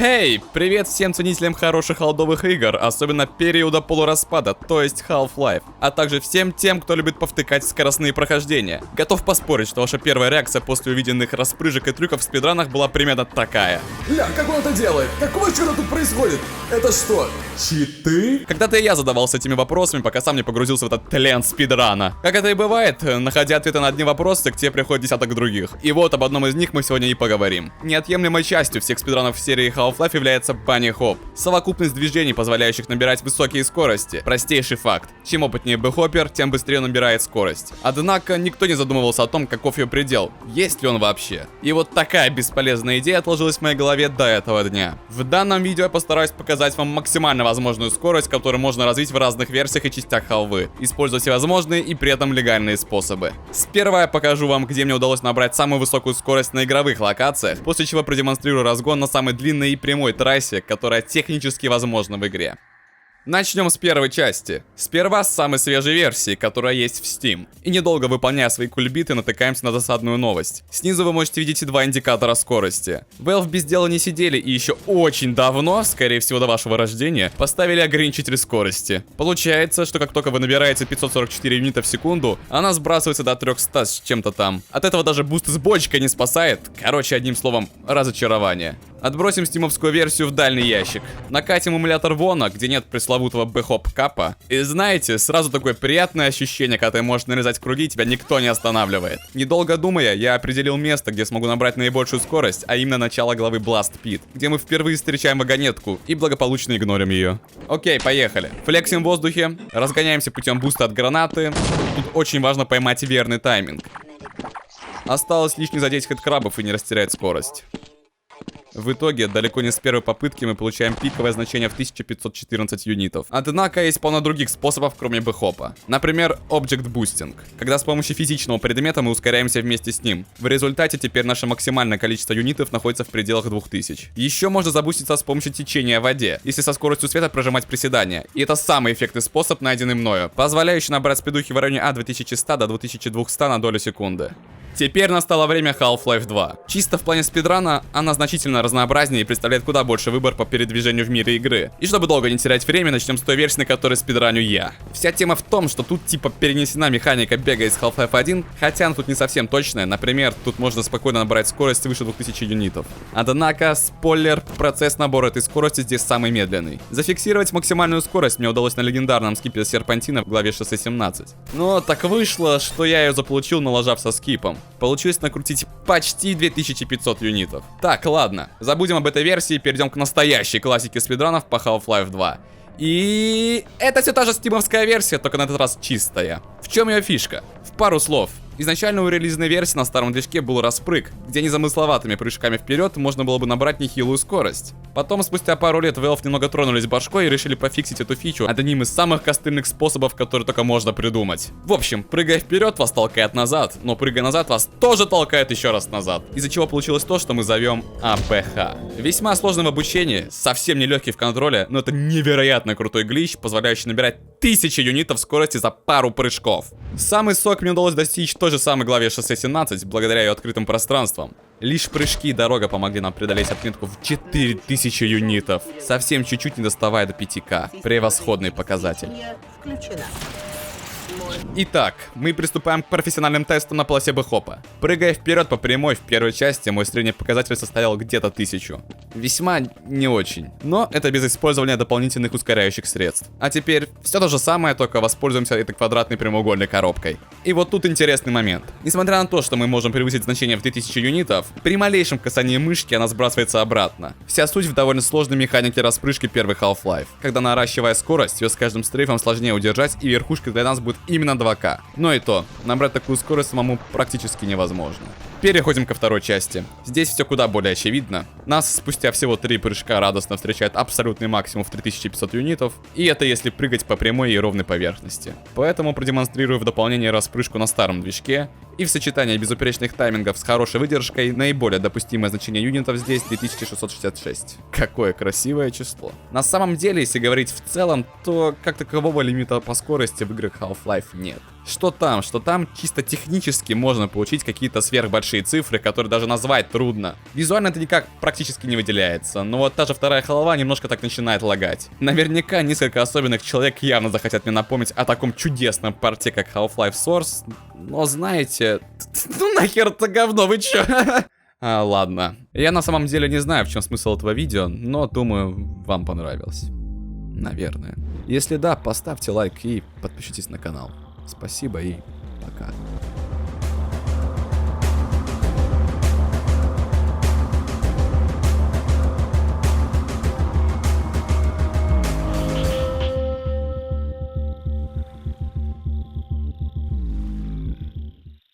Эй, привет всем ценителям хороших олдовых игр, особенно периода полураспада, то есть Half-Life, а также всем тем, кто любит повтыкать скоростные прохождения. Готов поспорить, что ваша первая реакция после увиденных распрыжек и трюков в спидранах была примерно такая. Ля, как он это делает? Какого черта тут происходит? Это что, читы? Когда-то и я задавался этими вопросами, пока сам не погрузился в этот тлен спидрана. Как это и бывает, находя ответы на одни вопросы, к тебе приходит десяток других. И вот об одном из них мы сегодня и поговорим. Неотъемлемой частью всех спидранов в серии Half-Life является Bunny Hop. Совокупность движений, позволяющих набирать высокие скорости. Простейший факт. Чем опытнее бэхоппер, тем быстрее он набирает скорость. Однако, никто не задумывался о том, каков ее предел. Есть ли он вообще? И вот такая бесполезная идея отложилась в моей голове до этого дня. В данном видео я постараюсь показать вам максимально возможную скорость, которую можно развить в разных версиях и частях халвы, используя всевозможные и при этом легальные способы. Сперва я покажу вам, где мне удалось набрать самую высокую скорость на игровых локациях, после чего продемонстрирую разгон на самой длинной и прямой трассе, которая технически возможна в игре. Начнем с первой части. Сперва с самой свежей версии, которая есть в Steam. И недолго выполняя свои кульбиты, натыкаемся на досадную новость. Снизу вы можете видеть два индикатора скорости. Valve без дела не сидели и еще очень давно, скорее всего до вашего рождения, поставили ограничитель скорости. Получается, что как только вы набираете 544 юнита в секунду, она сбрасывается до 300 с чем-то там. От этого даже буст с бочкой не спасает. Короче, одним словом, разочарование. Отбросим стимовскую версию в дальний ящик. Накатим эмулятор Вона, где нет пресловутого бэхоп капа. И знаете, сразу такое приятное ощущение, когда ты можешь нарезать круги, тебя никто не останавливает. Недолго думая, я определил место, где смогу набрать наибольшую скорость, а именно начало главы Blast Pit, где мы впервые встречаем вагонетку и благополучно игнорим ее. Окей, поехали. Флексим в воздухе, разгоняемся путем буста от гранаты. Тут очень важно поймать верный тайминг. Осталось лишь не задеть хэдкрабов и не растерять скорость. В итоге, далеко не с первой попытки мы получаем пиковое значение в 1514 юнитов. Однако есть полно других способов, кроме бэхопа. Например, Object Boosting, когда с помощью физичного предмета мы ускоряемся вместе с ним. В результате теперь наше максимальное количество юнитов находится в пределах 2000. Еще можно забуститься с помощью течения в воде, если со скоростью света прожимать приседания. И это самый эффектный способ, найденный мною, позволяющий набрать спидухи в районе от 2100 до 2200 на долю секунды. Теперь настало время Half-Life 2. Чисто в плане спидрана она значительно разнообразнее и представляет куда больше выбор по передвижению в мире игры. И чтобы долго не терять время, начнем с той версии, на которой спидраню я. Вся тема в том, что тут типа перенесена механика бега из Half-Life 1, хотя она тут не совсем точная. Например, тут можно спокойно набрать скорость выше 2000 юнитов. Однако, спойлер, процесс набора этой скорости здесь самый медленный. Зафиксировать максимальную скорость мне удалось на легендарном скипе Серпантина в главе шоссе 17. Но так вышло, что я ее заполучил, налажав со скипом. Получилось накрутить почти 2500 юнитов. Так, ладно, забудем об этой версии и перейдем к настоящей классике спидранов по Half-Life 2. И это все та же стимовская версия, только на этот раз чистая. В чем ее фишка? В пару слов. Изначально у релизной версии на старом движке был распрыг, где незамысловатыми прыжками вперед можно было бы набрать нехилую скорость. Потом, спустя пару лет, Valve немного тронулись башкой и решили пофиксить эту фичу одним из самых костыльных способов, которые только можно придумать. В общем, прыгая вперед, вас толкает назад, но прыгая назад, вас тоже толкает еще раз назад. Из-за чего получилось то, что мы зовем АПХ. Весьма сложный в обучении, совсем нелегкий в контроле, но это невероятно крутой глич, позволяющий набирать 1000 юнитов скорости за пару прыжков. Самый сок мне удалось достичь в той же самой главе шоссе 17, благодаря ее открытым пространствам. Лишь прыжки и дорога помогли нам преодолеть отметку в 4000 юнитов, совсем чуть-чуть не доставая до 5К. Превосходный показатель. Итак, мы приступаем к профессиональным тестам на полосе бэхопа. Прыгая вперед по прямой в первой части, мой средний показатель составлял где-то 1000. Весьма не очень, но это без использования дополнительных ускоряющих средств. А теперь все то же самое, только воспользуемся этой квадратной прямоугольной коробкой. И вот тут интересный момент. Несмотря на то, что мы можем превысить значение в 2000 юнитов, при малейшем касании мышки она сбрасывается обратно. Вся суть в довольно сложной механике распрыжки первой Half-Life, когда наращивая скорость, ее с каждым стрейфом сложнее удержать, и верхушка для нас будет именно 2К. Но и то, набрать такую скорость самому практически невозможно. Переходим ко второй части. Здесь все куда более очевидно. Нас спустя всего 3 прыжка радостно встречает абсолютный максимум в 3500 юнитов. И это если прыгать по прямой и ровной поверхности. Поэтому продемонстрирую в дополнение распрыжку на старом движке. И в сочетании безупречных таймингов с хорошей выдержкой наиболее допустимое значение юнитов здесь 2666. Какое красивое число. На самом деле, если говорить в целом, то как такового лимита по скорости в играх Half-Life нет. что там чисто технически можно получить какие-то сверхбольшие цифры, которые даже назвать трудно. Визуально это никак практически не выделяется, но вот та же вторая голова немножко так начинает лагать. Наверняка несколько особенных человек явно захотят мне напомнить о таком чудесном порте, как Half-Life Source, но знаете, ну нахер это говно, вы чё? Ладно. Я на самом деле не знаю, в чем смысл этого видео, но думаю, вам понравилось. Наверное. Если да, поставьте лайк и подпишитесь на канал. Спасибо и пока.